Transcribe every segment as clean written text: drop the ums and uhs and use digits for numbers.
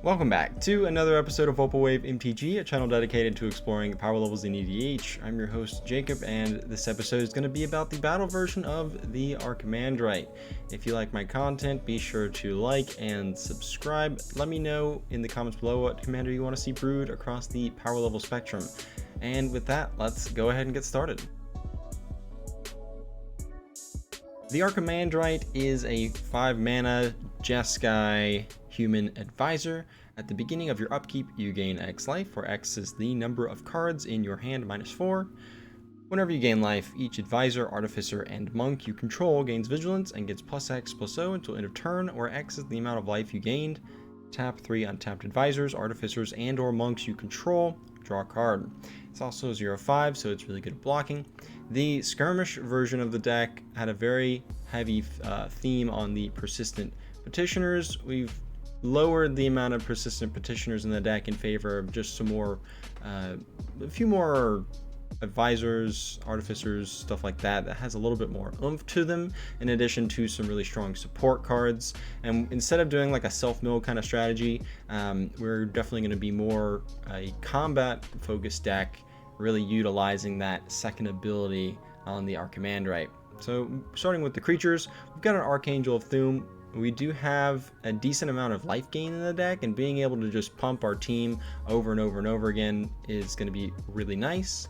Welcome back to another episode of Vaporwave MTG, a channel dedicated to exploring power levels in EDH. I'm your host Jacob, and this episode is going to be about the battle version of the Archimandrite. If you like my content, be sure to like and subscribe. Let me know in the comments below what commander you want to see brewed across the power level spectrum. And with that, let's go ahead and get started. The Archimandrite is a 5-mana Jeskai human advisor. At the beginning of your upkeep, you gain X life, where X is the number of cards in your hand minus 4. Whenever you gain life, each advisor, artificer, and monk you control gains vigilance and gets plus X plus O until end of turn, where X is the amount of life you gained. Tap 3 untapped advisors, artificers, and or monks you control. Draw a card. It's also 0/5, so it's really good at blocking. The skirmish version of the deck had a very heavy theme on the persistent petitioners. We've lowered the amount of persistent petitioners in the deck in favor of just some more, a few more advisors, artificers, stuff like that has a little bit more oomph to them, in addition to some really strong support cards. And instead of doing like a self-mill kind of strategy, we're definitely going to be more a combat focused deck, really utilizing that second ability on the Archimandrite. So starting with the creatures, we've got an Archangel of Thu'um. We do have a decent amount of life gain in the deck, and being able to just pump our team over and over and over again is going to be really nice.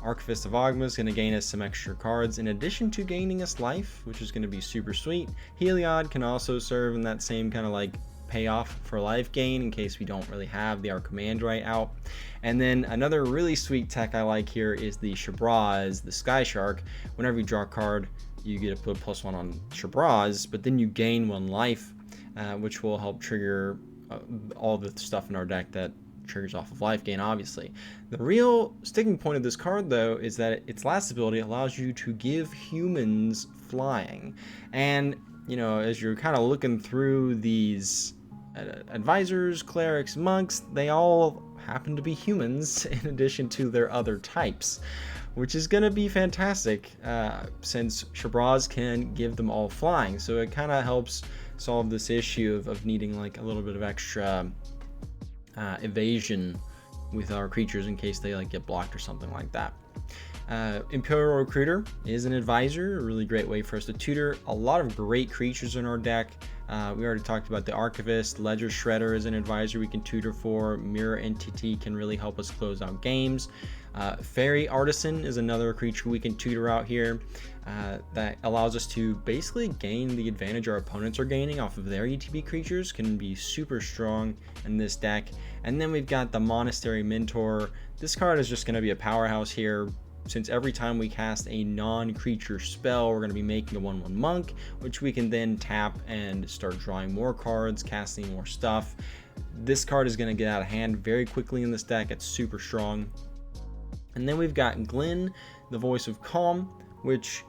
Archivist of Ogma is going to gain us some extra cards in addition to gaining us life, which is going to be super sweet. Heliod can also serve in that same kind of like payoff for life gain in case we don't really have the Archimandrite out. And then another really sweet tech I like here is the Shabraz, the Sky Shark. Whenever you draw a card, you get to put +1 on Shabraz, but then you gain 1 life, which will help trigger all the stuff in our deck that triggers off of life gain, obviously. The real sticking point of this card, though, is that its last ability allows you to give humans flying. And, you know, as you're kind of looking through these advisors, clerics, monks, they all happen to be humans in addition to their other types, which is going to be fantastic since Shabraz can give them all flying. So it kind of helps solve this issue of needing like a little bit of extra evasion with our creatures in case they like get blocked or something like that. Imperial Recruiter is an advisor, a really great way for us to tutor a lot of great creatures in our deck. We already talked about the Archivist. Ledger Shredder is an advisor we can tutor for. Mirror Entity can really help us close out games. Fairy Artisan is another creature we can tutor out here that allows us to basically gain the advantage our opponents are gaining off of their ETB creatures. Can be super strong in this deck. And then we've got the Monastery Mentor. This card is just going to be a powerhouse here, since every time we cast a non-creature spell, we're going to be making a 1/1 monk, which we can then tap and start drawing more cards, casting more stuff. This card is going to get out of hand very quickly in this deck. It's super strong. And then we've got Glenn, the Voice of Calm, which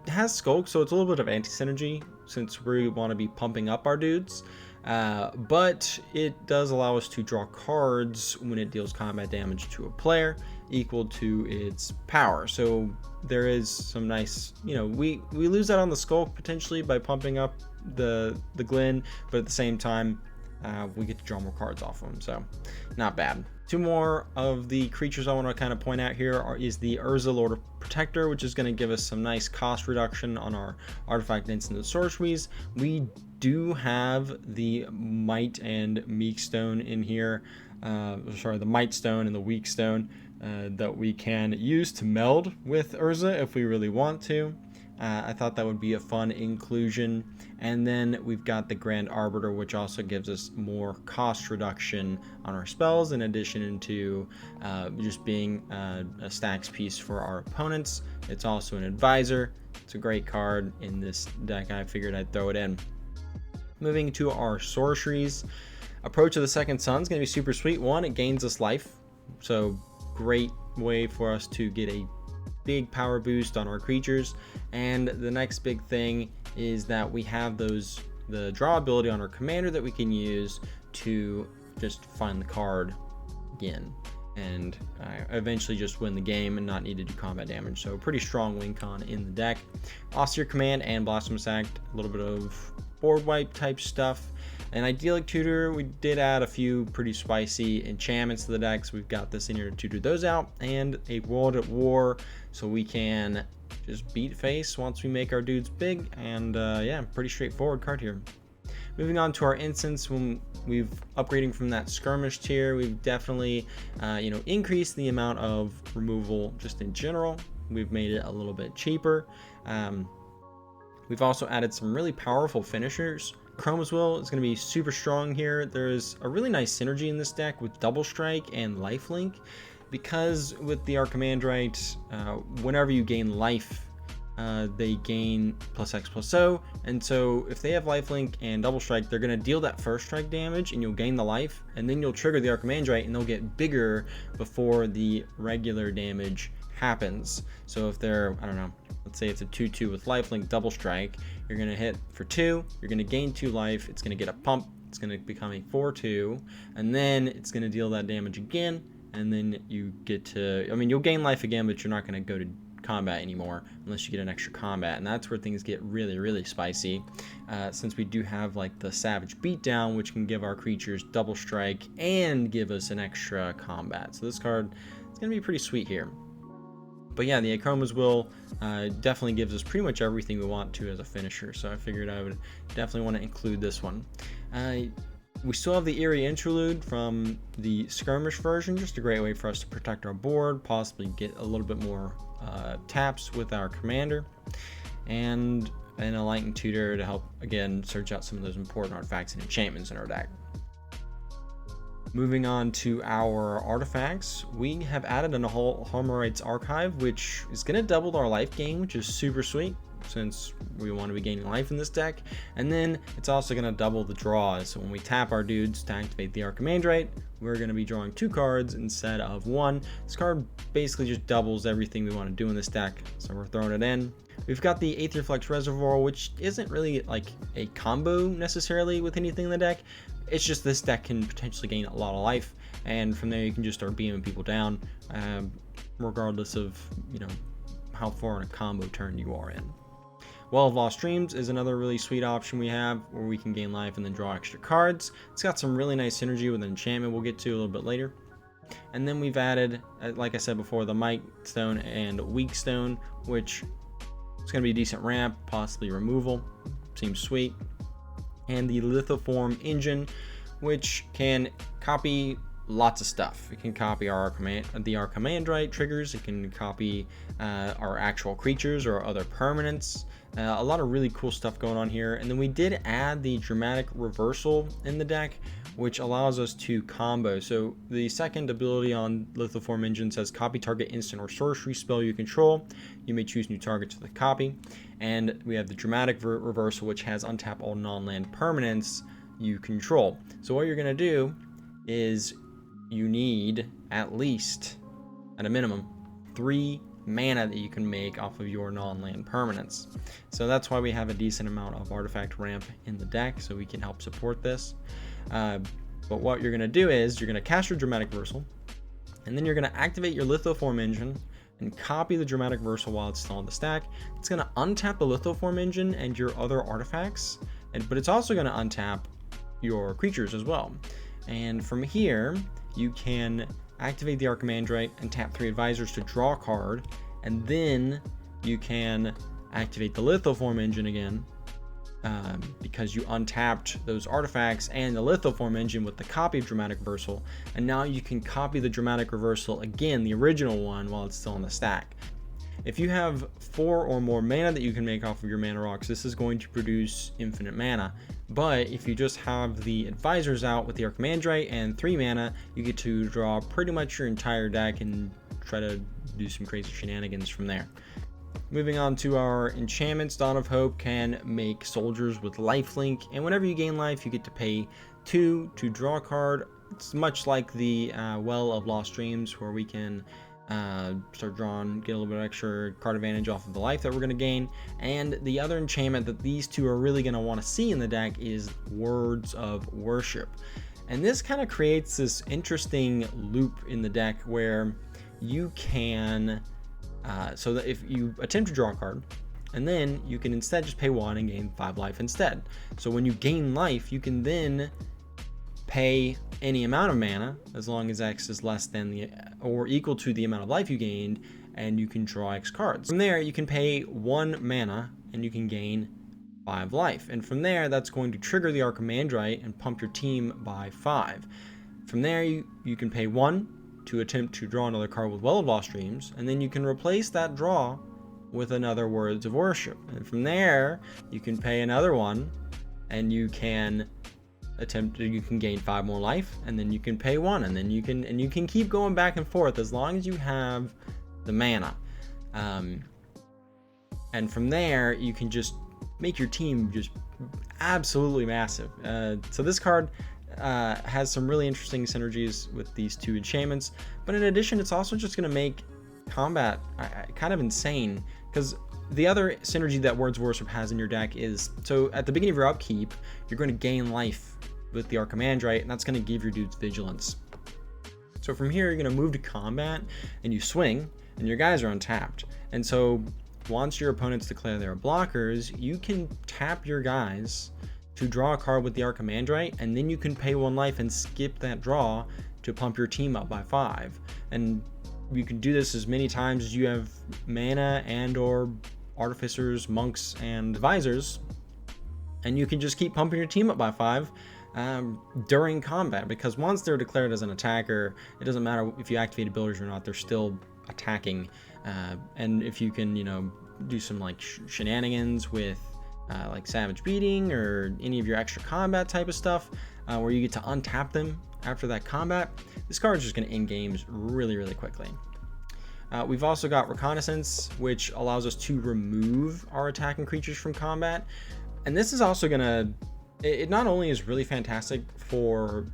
has Skulk, so it's a little bit of anti-synergy since we want to be pumping up our dudes. But it does allow us to draw cards when it deals combat damage to a player equal to its power. So there is some nice, you know, we lose out on the Skulk potentially by pumping up the Glen, but at the same time we get to draw more cards off of them, so not bad. Two more of the creatures I want to kind of point out here is the Urza Lord Protector, which is going to give us some nice cost reduction on our artifact instant sorceries. We do have the Might and Meek Stone in here, the Might Stone and the Weak Stone that we can use to meld with Urza if we really want to. I thought that would be a fun inclusion. And then we've got the Grand Arbiter, which also gives us more cost reduction on our spells, in addition to just being a stacks piece for our opponents. It's also an advisor. It's a great card in this deck. I figured I'd throw it in. Moving to our sorceries. Approach of the Second Sun is going to be super sweet. One, it gains us life, so great way for us to get a big power boost on our creatures. And the next big thing is that we have the draw ability on our commander that we can use to just find the card again and eventually just win the game and not need to do combat damage. So pretty strong win con in the deck. Austere Command and Blasphemous Act, a little bit of board wipe type stuff. An idyllic tutor, we did add a few pretty spicy enchantments to the deck, so we've got this in here to tutor those out, and a World at War, so we can just beat face once we make our dudes big. And yeah, pretty straightforward card here. Moving on to our instance, when we've upgrading from that skirmish tier, we've definitely increased the amount of removal just in general. We've made it a little bit cheaper. We've also added some really powerful finishers. Chroma's Will is going to be super strong here. There's a really nice synergy in this deck with Double Strike and Lifelink, because with the Archimandrite, whenever you gain life, they gain +X+0, and so if they have Lifelink and Double Strike, they're going to deal that first strike damage and you'll gain the life, and then you'll trigger the Archimandrite and they'll get bigger before the regular damage happens. So if they're, I don't know, let's say it's a 2/2 with Lifelink Double Strike, you're going to hit for 2, you're going to gain 2 life, it's going to get a pump, it's going to become a 4/2, and then it's going to deal that damage again, and then you get to, you'll gain life again, but you're not going to go to combat anymore unless you get an extra combat, and that's where things get really spicy, since we do have like the Savage Beatdown, which can give our creatures Double Strike and give us an extra combat. So this card is going to be pretty sweet here. But yeah, the Chroma's Will definitely gives us pretty much everything we want to as a finisher, so I figured I would definitely want to include this one. We still have the Eerie Interlude from the skirmish version, just a great way for us to protect our board, possibly get a little bit more taps with our commander, and a Lightning Tutor to help, again, search out some of those important artifacts and enchantments in our deck. Moving on to our artifacts, we have added a Archimandrite's Archive, which is going to double our life gain, which is super sweet since we want to be gaining life in this deck. And then it's also going to double the draws. So when we tap our dudes to activate the Archimandrite, we're going to be drawing 2 cards instead of 1. This card basically just doubles everything we want to do in this deck, so we're throwing it in. We've got the Aetherflux Reservoir, which isn't really like a combo necessarily with anything in the deck. It's just this deck can potentially gain a lot of life, and from there you can just start beaming people down, regardless of how far in a combo turn you are in. Well of Lost Dreams is another really sweet option we have, where we can gain life and then draw extra cards. It's got some really nice synergy with an enchantment we'll get to a little bit later. And then we've added, like I said before, the Might Stone and Weak Stone, which is going to be a decent ramp, possibly removal. Seems sweet. And the Lithoform Engine, which can copy lots of stuff. It can copy our the Archimandrite triggers. It can copy our actual creatures or other permanents. A lot of really cool stuff going on here. And then we did add the Dramatic Reversal in the deck, which allows us to combo. So the second ability on Lithoform Engine says copy target instant or sorcery spell you control. You may choose new targets for the copy. And we have the Dramatic Reversal, which has untap all non-land permanents you control. So what you're going to do is you need at least, at a minimum, 3 mana that you can make off of your non-land permanents. So that's why we have a decent amount of artifact ramp in the deck, so we can help support this. But what you're going to do is you're going to cast your Dramatic Reversal, and then you're going to activate your Lithoform Engine and copy the Dramatic Reversal while it's still on the stack. It's going to untap the Lithoform Engine and your other artifacts, but it's also going to untap your creatures as well. And from here, you can activate the Archimandrite and tap 3 advisors to draw a card, and then you can activate the Lithoform Engine again, because you untapped those artifacts and the Lithoform Engine with the copy of Dramatic Reversal, and now you can copy the Dramatic Reversal again, the original one, while it's still on the stack. If you have 4 or more mana that you can make off of your mana rocks, this is going to produce infinite mana. But if you just have the advisors out with the Archimandrite and 3 mana, you get to draw pretty much your entire deck and try to do some crazy shenanigans from there. Moving on to our enchantments, Dawn of Hope can make soldiers with lifelink, and whenever you gain life, you get to pay 2 to draw a card. It's much like the Well of Lost Dreams, where we can start drawing, get a little bit of extra card advantage off of the life that we're going to gain. And the other enchantment that these two are really going to want to see in the deck is Words of Worship. And this kind of creates this interesting loop in the deck where you can, so that if you attempt to draw a card and then you can instead just pay 1 and gain 5 life instead. So when you gain life, you can then pay any amount of mana as long as X is less than or equal to the amount of life you gained, and you can draw X cards. From there, you can pay 1 mana and you can gain 5 life. And from there, that's going to trigger the Archimandrite and pump your team by 5. From there, you can pay 1 to attempt to draw another card with Well of Lost Dreams, and then you can replace that draw with another Words of Worship. And from there, you can pay another 1 and you can gain 5 more life, and then you can pay 1, and then you can keep going back and forth as long as you have the mana. And from there, you can just make your team just absolutely massive. So this card has some really interesting synergies with these 2 enchantments, but in addition, it's also just going to make combat kind of insane, because the other synergy that Words of Worship has in your deck is, so at the beginning of your upkeep, you're going to gain life with the Archimandrite, and that's going to give your dudes vigilance. So from here, you're going to move to combat, and you swing, and your guys are untapped. And so once your opponents declare their blockers, you can tap your guys to draw a card with the Archimandrite, and then you can pay 1 life and skip that draw to pump your team up by 5. And you can do this as many times as you have mana and or artificers, monks, and advisors, and you can just keep pumping your team up by 5 during combat, because once they're declared as an attacker, it doesn't matter if you activate abilities or not, they're still attacking. And if you can, do some like shenanigans with like Savage Beating or any of your extra combat type of stuff, where you get to untap them after that combat, this card is just going to end games really, really quickly. We've also got Reconnaissance, which allows us to remove our attacking creatures from combat. And this is also going to, it not only is really fantastic for,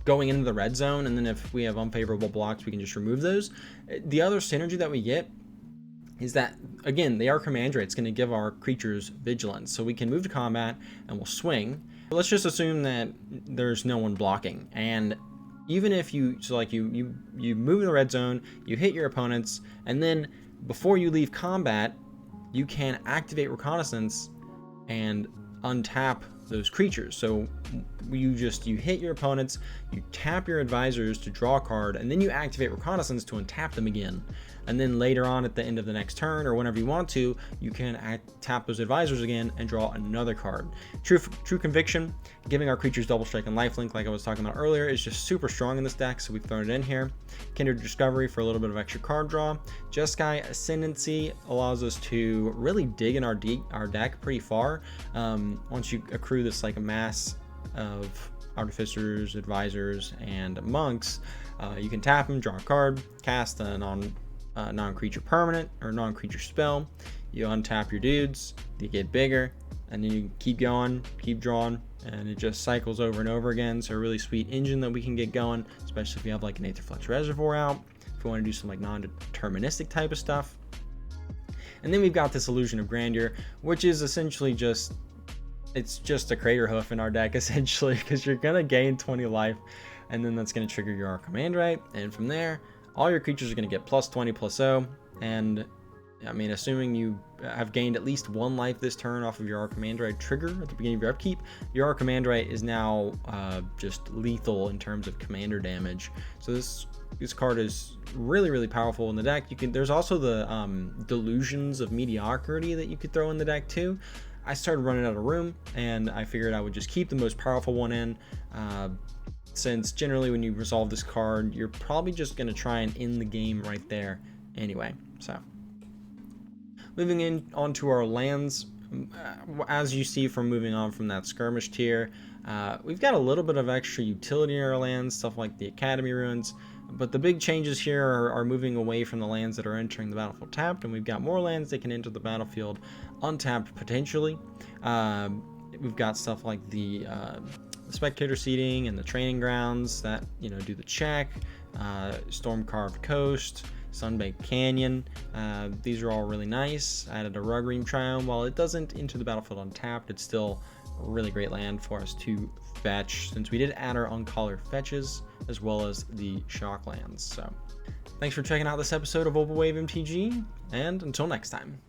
going into the red zone, and then if we have unfavorable blocks, we can just remove those. The other synergy that we get is that, again, the Archimandrite is going to give our creatures vigilance. So we can move to combat and we'll swing. But let's just assume that there's no one blocking. And even if you move in the red zone, you hit your opponents, and then before you leave combat, you can activate Reconnaissance and untap those creatures. So you hit your opponents, you tap your advisors to draw a card, and then you activate Reconnaissance to untap them again. And then later on at the end of the next turn, or whenever you want to, you can tap those advisors again and draw another card. True Conviction, giving our creatures double strike and lifelink, like I was talking about earlier, is just super strong in this deck, so we've thrown it in here. Kindred Discovery for a little bit of extra card draw. Jeskai Ascendancy allows us to really dig in our deck pretty far. Once you accrue this like a mass of artificers, advisors, and monks, you can tap them, draw a card, cast a non-creature permanent or non-creature spell. You untap your dudes, they get bigger, and then you keep going, keep drawing, and it just cycles over and over again. So a really sweet engine that we can get going, especially if you have like an Aetherflux Reservoir out, if you want to do some like non-deterministic type of stuff. And then we've got this Illusion of Grandeur, which is essentially just a Crater Hoof in our deck, essentially, because you're gonna gain 20 life, and then that's gonna trigger your Archimandrite, and from there, all your creatures are gonna get plus 20 plus 0, and I mean, assuming you have gained at least 1 life this turn off of your Archimandrite trigger at the beginning of your upkeep, your Archimandrite is now just lethal in terms of commander damage. So this card is really, really powerful in the deck. There's also the Delusions of Mediocrity that you could throw in the deck too. I started running out of room, and I figured I would just keep the most powerful one in, since generally when you resolve this card, you're probably just going to try and end the game right there anyway. So moving onto our lands, as you see from moving on from that skirmish tier, we've got a little bit of extra utility in our lands, stuff like the Academy Ruins, but the big changes here are moving away from the lands that are entering the battlefield tapped, and we've got more lands that can enter the battlefield untapped potentially. We've got stuff like the spectator seating and the training grounds that do the check, Storm-Carved Coast, Sunbaked Canyon. These are all really nice. I added a Rugream Triome. While it doesn't enter the battlefield untapped, it's still a really great land for us to fetch, since we did add our uncollared fetches as well as the shock lands. So thanks for checking out this episode of Opal Wave MTG, and until next time.